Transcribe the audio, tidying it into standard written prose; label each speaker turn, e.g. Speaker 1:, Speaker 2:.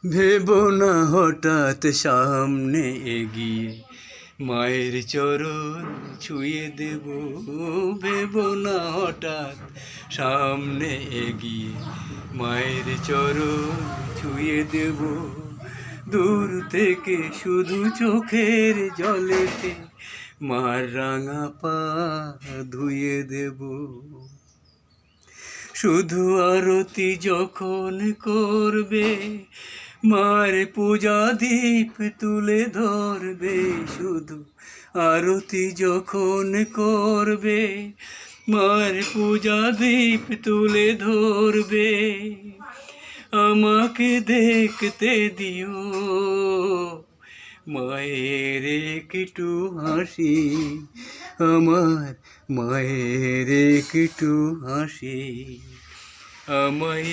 Speaker 1: ভেবো না হঠাৎ সামনে এগিয়ে মায়ের চরণ ছুঁয়ে দেব। ভেবো না হঠাৎ সামনে এগিয়ে মায়ের চরণ ছুঁয়ে দেব। দূর থেকে শুধু চোখের জলেতে মার রাঙা পা ধুয়ে দেব। শুধু আরতি যখন করবে মার পূজা দীপ তুলে ধরবে। শুধু আরতি যখন করবে মার পূজা দীপ তুলে ধরবে। আমাকে দেখতে দিও মায়ের একটু হাসি, আমার মায়ের একটু হাসি। আমায়